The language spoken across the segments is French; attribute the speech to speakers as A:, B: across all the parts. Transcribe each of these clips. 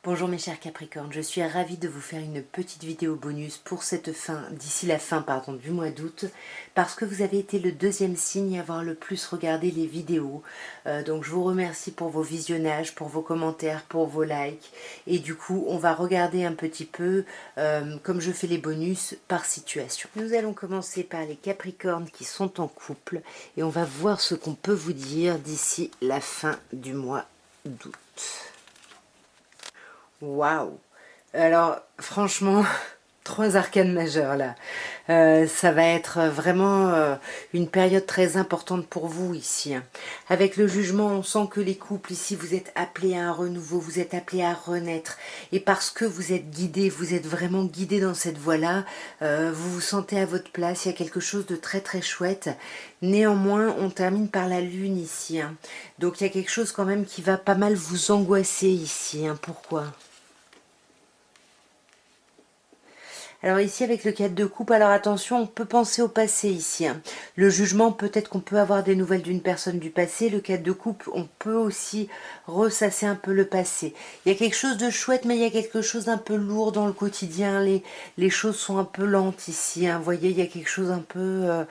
A: Bonjour mes chers Capricornes, je suis ravie de vous faire une petite vidéo bonus pour cette fin, d'ici la fin du mois d'août, parce que vous avez été le deuxième signe à avoir le plus regardé les vidéos. Donc je vous remercie pour vos visionnages, pour vos commentaires, pour vos likes. Et du coup, on va regarder un petit peu, comme je fais les bonus, par situation. Nous allons commencer par les Capricornes qui sont en couple et on va voir ce qu'on peut vous dire d'ici la fin du mois d'août. Waouh! Alors, franchement, trois arcanes majeures là. Ça va être vraiment une période très importante pour vous ici. Avec le jugement, on sent que les couples ici, vous êtes appelés à un renouveau, vous êtes appelés à renaître. Et parce que vous êtes guidés, vous êtes vraiment guidés dans cette voie-là, vous vous sentez à votre place, il y a quelque chose de très très chouette. Néanmoins, on termine par la lune ici. Donc il y a quelque chose quand même qui va pas mal vous angoisser ici. Pourquoi ? Alors ici avec le 4 de coupe, alors attention, on peut penser au passé ici. Le jugement, peut-être qu'on peut avoir des nouvelles d'une personne du passé. Le 4 de coupe, on peut aussi ressasser un peu le passé. Il y a quelque chose de chouette, mais il y a quelque chose d'un peu lourd dans le quotidien. Les choses sont un peu lentes ici. Vous voyez, il y a quelque chose un peu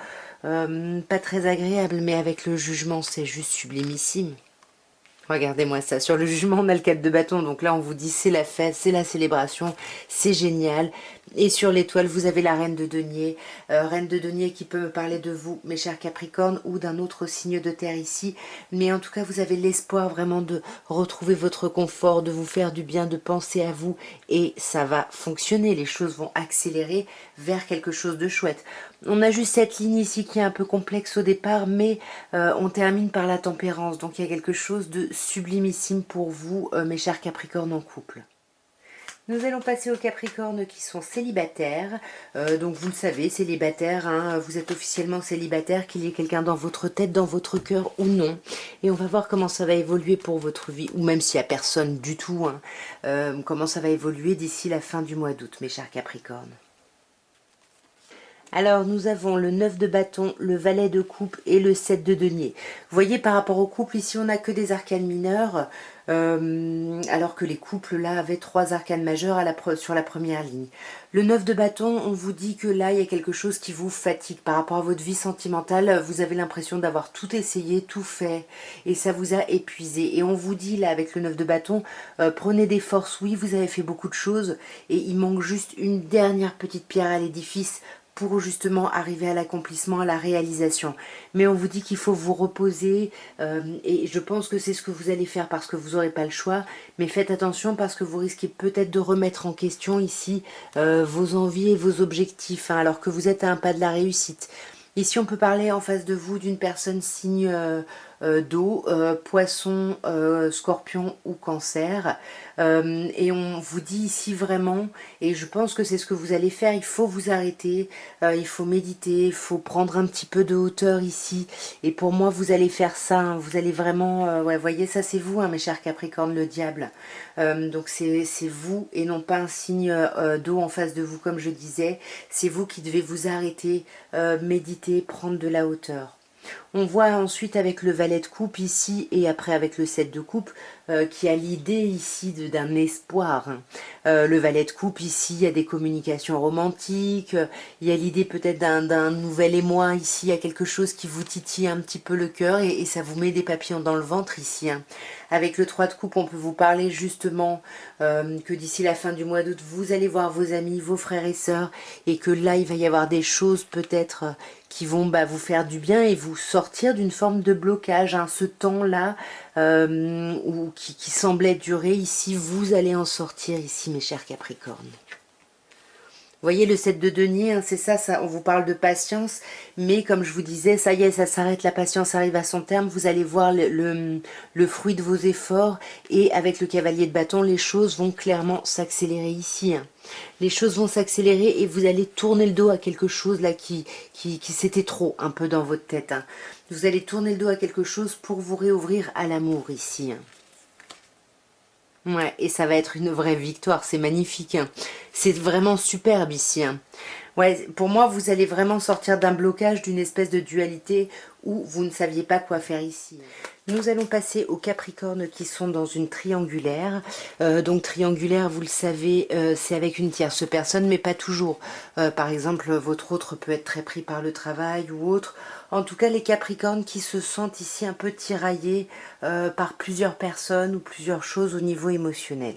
A: pas très agréable, mais avec le jugement, c'est juste sublimissime. Regardez-moi ça, sur le jugement on a le 4 de bâton, donc là on vous dit c'est la fête, c'est la célébration, c'est génial. Et sur l'étoile vous avez la reine de denier qui peut me parler de vous mes chers Capricornes ou d'un autre signe de terre ici. Mais en tout cas vous avez l'espoir vraiment de retrouver votre confort, de vous faire du bien, de penser à vous et ça va fonctionner, les choses vont accélérer vers quelque chose de chouette. On a juste cette ligne ici qui est un peu complexe au départ, mais on termine par la tempérance. Donc il y a quelque chose de sublimissime pour vous, mes chers Capricornes en couple. Nous allons passer aux Capricornes qui sont célibataires. Donc vous le savez, célibataire, vous êtes officiellement célibataire, qu'il y ait quelqu'un dans votre tête, dans votre cœur ou non. Et on va voir comment ça va évoluer pour votre vie, ou même s'il n'y a personne du tout, comment ça va évoluer d'ici la fin du mois d'août, mes chers Capricornes. Alors, nous avons le 9 de bâton, le valet de coupe et le 7 de denier. Vous voyez, par rapport au couple, ici, on n'a que des arcanes mineures, alors que les couples, là, avaient 3 arcanes majeures sur la première ligne. Le 9 de bâton, on vous dit que là, il y a quelque chose qui vous fatigue par rapport à votre vie sentimentale. Vous avez l'impression d'avoir tout essayé, tout fait, et ça vous a épuisé. Et on vous dit, là, avec le 9 de bâton, prenez des forces, oui, vous avez fait beaucoup de choses, et il manque juste une dernière petite pierre à l'édifice pour justement arriver à l'accomplissement, à la réalisation. Mais on vous dit qu'il faut vous reposer et je pense que c'est ce que vous allez faire parce que vous n'aurez pas le choix. Mais faites attention parce que vous risquez peut-être de remettre en question ici vos envies et vos objectifs alors que vous êtes à un pas de la réussite. Ici, on peut parler en face de vous d'une personne signe d'eau, poisson, scorpion ou cancer. Et on vous dit ici vraiment, et je pense que c'est ce que vous allez faire, il faut vous arrêter, il faut méditer, il faut prendre un petit peu de hauteur ici. Et pour moi, vous allez faire ça, vous allez vraiment, ouais, voyez, ça c'est vous, mes chers Capricornes, le diable. Donc c'est vous et non pas un signe d'eau en face de vous, comme je disais. C'est vous qui devez vous arrêter, méditer, prendre de la hauteur. On voit ensuite avec le valet de coupe ici et après avec le 7 de coupe qui a l'idée ici d'un espoir. Le valet de coupe ici, il y a des communications romantiques, il y a l'idée peut-être d'un nouvel émoi ici, il y a quelque chose qui vous titille un petit peu le cœur et ça vous met des papillons dans le ventre ici. Avec le 3 de coupe, on peut vous parler justement que d'ici la fin du mois d'août, vous allez voir vos amis, vos frères et sœurs et que là, il va y avoir des choses peut-être qui vont vous faire du bien et vous sortir d'une forme de blocage. Ce temps-là qui semblait durer, ici, vous allez en sortir ici, mes chers Capricornes. Vous voyez le 7 de denier, c'est ça, on vous parle de patience, mais comme je vous disais, ça y est, ça s'arrête, la patience arrive à son terme, vous allez voir le fruit de vos efforts, et avec le cavalier de bâton, les choses vont clairement s'accélérer ici. Les choses vont s'accélérer et vous allez tourner le dos à quelque chose là qui s'était trop un peu dans votre tête. Vous allez tourner le dos à quelque chose pour vous réouvrir à l'amour ici. Ouais, et ça va être une vraie victoire, c'est magnifique. C'est vraiment superbe ici, hein. Ouais, pour moi, vous allez vraiment sortir d'un blocage, d'une espèce de dualité où vous ne saviez pas quoi faire ici. Nous allons passer aux Capricornes qui sont dans une triangulaire. Donc triangulaire, vous le savez, c'est avec une tierce personne, mais pas toujours. Par exemple, votre autre peut être très pris par le travail ou autre. En tout cas, les Capricornes qui se sentent ici un peu tiraillés par plusieurs personnes ou plusieurs choses au niveau émotionnel.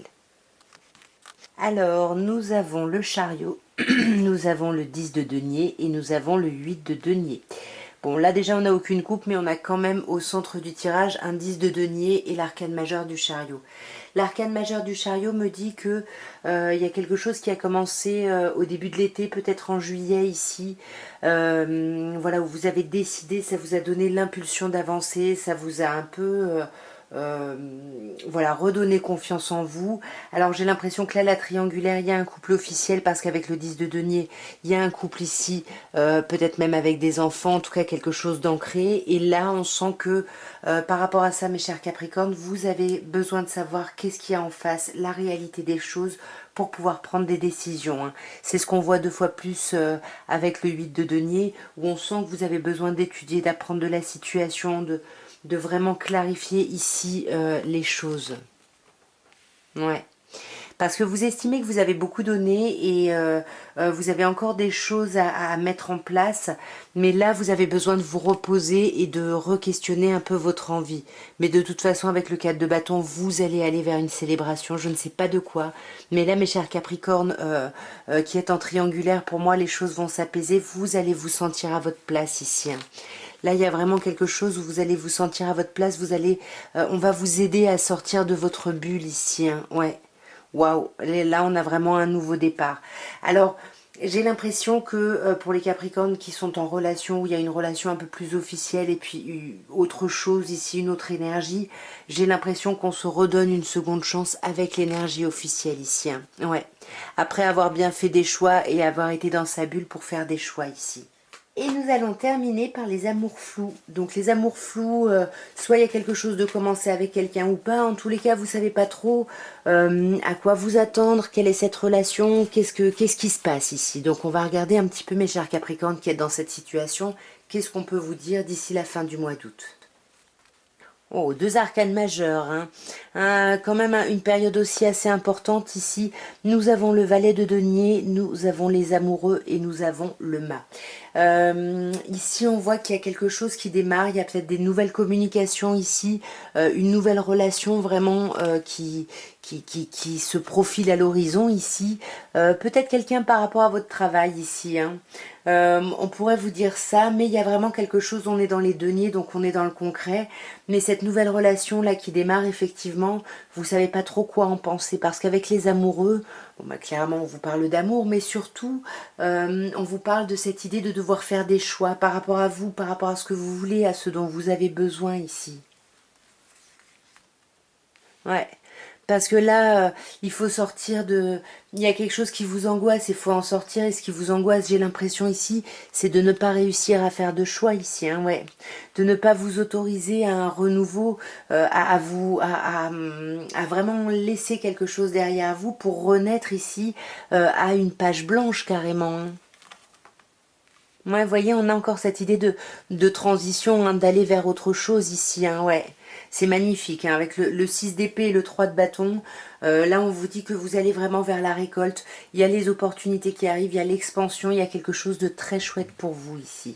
A: Alors, nous avons le chariot, nous avons le 10 de denier et nous avons le 8 de denier. Bon, là déjà on n'a aucune coupe, mais on a quand même au centre du tirage un 10 de denier et l'arcane majeur du chariot. L'arcane majeur du chariot me dit que il y a quelque chose qui a commencé au début de l'été, peut-être en juillet ici. Voilà, où vous avez décidé, ça vous a donné l'impulsion d'avancer, ça vous a un peu... euh, voilà, redonner confiance en vous. Alors j'ai l'impression que là, la triangulaire, il y a un couple officiel parce qu'avec le 10 de denier, il y a un couple ici, peut-être même avec des enfants, en tout cas quelque chose d'ancré. Et là, on sent que par rapport à ça, mes chers Capricornes, vous avez besoin de savoir qu'est-ce qu'il y a en face, la réalité des choses pour pouvoir prendre des décisions, hein. C'est ce qu'on voit deux fois plus avec le 8 de denier, où on sent que vous avez besoin d'étudier, d'apprendre de la situation, de vraiment clarifier ici les choses. Ouais. Parce que vous estimez que vous avez beaucoup donné et vous avez encore des choses à mettre en place. Mais là, vous avez besoin de vous reposer et de re-questionner un peu votre envie. Mais de toute façon, avec le 4 de bâton, vous allez aller vers une célébration. Je ne sais pas de quoi. Mais là, mes chers Capricornes, qui êtes en triangulaire, pour moi, les choses vont s'apaiser. Vous allez vous sentir à votre place ici, hein. Là, il y a vraiment quelque chose où vous allez vous sentir à votre place. Vous allez, on va vous aider à sortir de votre bulle ici, hein. Ouais. Waouh, là on a vraiment un nouveau départ. Alors, j'ai l'impression que pour les Capricornes qui sont en relation, où il y a une relation un peu plus officielle et puis autre chose ici, une autre énergie, j'ai l'impression qu'on se redonne une seconde chance avec l'énergie officielle ici, hein. Ouais. Après avoir bien fait des choix et avoir été dans sa bulle pour faire des choix ici. Et nous allons terminer par les amours flous. Donc les amours flous, soit il y a quelque chose de commencer avec quelqu'un ou pas. En tous les cas, vous savez pas trop à quoi vous attendre, quelle est cette relation, qu'est-ce qui se passe ici. Donc on va regarder un petit peu, mes chers Capricornes, qui êtes dans cette situation. Qu'est-ce qu'on peut vous dire d'ici la fin du mois d'août? Oh, deux arcanes majeures, hein. Quand même une période aussi assez importante ici. Nous avons le valet de denier, nous avons les amoureux et nous avons le mât. Ici, on voit qu'il y a quelque chose qui démarre. Il y a peut-être des nouvelles communications ici, une nouvelle relation vraiment qui se profile à l'horizon ici. Peut-être quelqu'un par rapport à votre travail ici, hein. On pourrait vous dire ça, mais il y a vraiment quelque chose, on est dans les deniers, donc on est dans le concret. Mais cette nouvelle relation là qui démarre, effectivement, vous savez pas trop quoi en penser, parce qu'avec les amoureux, bon bah clairement on vous parle d'amour, mais surtout on vous parle de cette idée de devoir faire des choix par rapport à vous, par rapport à ce que vous voulez, à ce dont vous avez besoin ici. Ouais. Parce que là, il faut sortir de... Il y a quelque chose qui vous angoisse, il faut en sortir. Et ce qui vous angoisse, j'ai l'impression ici, c'est de ne pas réussir à faire de choix ici, hein, ouais. De ne pas vous autoriser à un renouveau, à vraiment laisser quelque chose derrière vous pour renaître ici à une page blanche carrément, hein. Ouais, vous voyez, on a encore cette idée de transition, hein, d'aller vers autre chose ici, hein, ouais. C'est magnifique, hein, avec le 6 d'épée et le 3 de bâton. Là, on vous dit que vous allez vraiment vers la récolte. Il y a les opportunités qui arrivent, il y a l'expansion, il y a quelque chose de très chouette pour vous ici.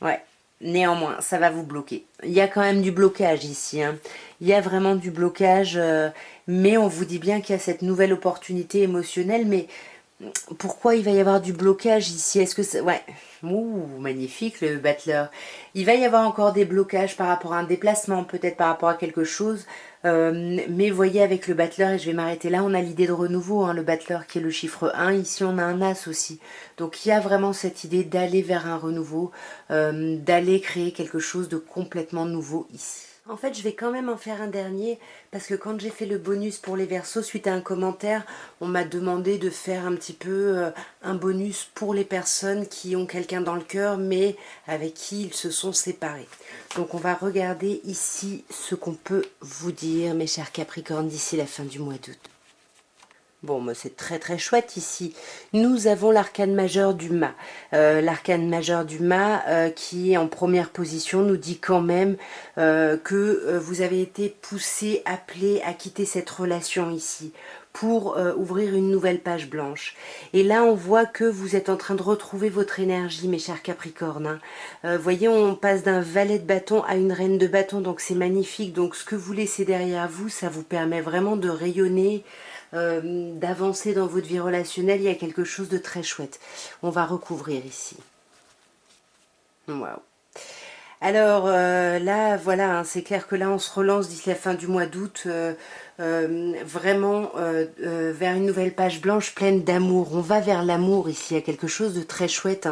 A: Ouais, néanmoins, ça va vous bloquer. Il y a quand même du blocage ici, hein. Il y a vraiment du blocage, mais on vous dit bien qu'il y a cette nouvelle opportunité émotionnelle, mais pourquoi il va y avoir du blocage ici? Est-ce que c'est... Ouais. Ouh, magnifique le battleur. Il va y avoir encore des blocages par rapport à un déplacement, peut-être par rapport à quelque chose. Mais voyez avec le battleur, et je vais m'arrêter là, on a l'idée de renouveau, hein, le battleur qui est le chiffre 1. Ici, on a un as aussi. Donc, il y a vraiment cette idée d'aller vers un renouveau, d'aller créer quelque chose de complètement nouveau ici. En fait, je vais quand même en faire un dernier parce que quand j'ai fait le bonus pour les Verseaux, suite à un commentaire, on m'a demandé de faire un petit peu un bonus pour les personnes qui ont quelqu'un dans le cœur mais avec qui ils se sont séparés. Donc on va regarder ici ce qu'on peut vous dire, mes chers Capricornes, d'ici la fin du mois d'août. Bon, bah, c'est très très chouette ici. Nous avons l'arcane majeur du mât. L'arcane majeur du mât qui est en première position nous dit quand même que vous avez été poussé, appelé à quitter cette relation ici pour ouvrir une nouvelle page blanche. Et là, on voit que vous êtes en train de retrouver votre énergie, mes chers Capricornes. Hein. Voyez, on passe d'un valet de bâton à une reine de bâton, donc c'est magnifique. Donc ce que vous laissez derrière vous, ça vous permet vraiment de rayonner, d'avancer dans votre vie relationnelle. Il y a quelque chose de très chouette. On va recouvrir ici. Waouh. Alors là, voilà, hein, c'est clair que là, on se relance d'ici la fin du mois d'août, vraiment vers une nouvelle page blanche pleine d'amour. On va vers l'amour ici, il y a quelque chose de très chouette.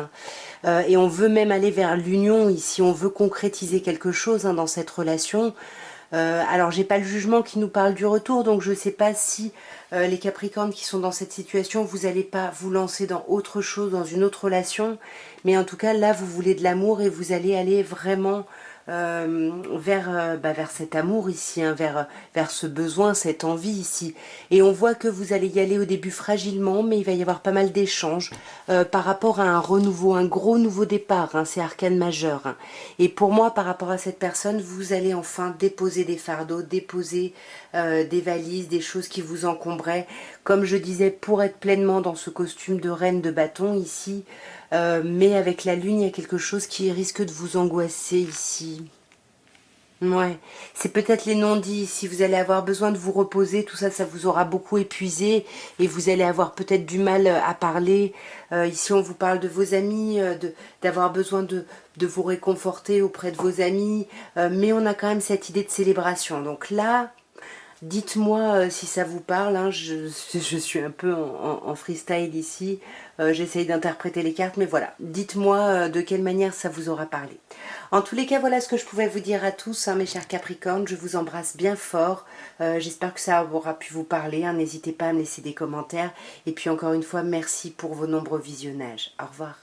A: Hein. Et on veut même aller vers l'union ici, on veut concrétiser quelque chose hein, dans cette relation. Alors j'ai pas le jugement qui nous parle du retour, donc je sais pas si les Capricornes qui sont dans cette situation, vous n'allez pas vous lancer dans autre chose, dans une autre relation, mais en tout cas là vous voulez de l'amour et vous allez aller vraiment vers cet amour ici, hein, vers ce besoin, cette envie ici. Et on voit que vous allez y aller au début fragilement, mais il va y avoir pas mal d'échanges par rapport à un renouveau, un gros nouveau départ, hein, c'est arcane majeur. Hein. Et pour moi, par rapport à cette personne, vous allez enfin déposer des fardeaux, déposer des valises, des choses qui vous encombraient. Comme je disais, pour être pleinement dans ce costume de reine de bâton ici, mais avec la lune, il y a quelque chose qui risque de vous angoisser ici. Ouais, c'est peut-être les non-dits. Si vous allez avoir besoin de vous reposer, tout ça, ça vous aura beaucoup épuisé et vous allez avoir peut-être du mal à parler. Ici, on vous parle de vos amis, d'avoir besoin de vous réconforter auprès de vos amis, mais on a quand même cette idée de célébration. Donc là, dites-moi si ça vous parle, hein, je suis un peu en freestyle ici, j'essaye d'interpréter les cartes, mais voilà, dites-moi de quelle manière ça vous aura parlé. En tous les cas, voilà ce que je pouvais vous dire à tous, hein, mes chers Capricornes, je vous embrasse bien fort, j'espère que ça aura pu vous parler, hein, n'hésitez pas à me laisser des commentaires, et puis encore une fois, merci pour vos nombreux visionnages, au revoir.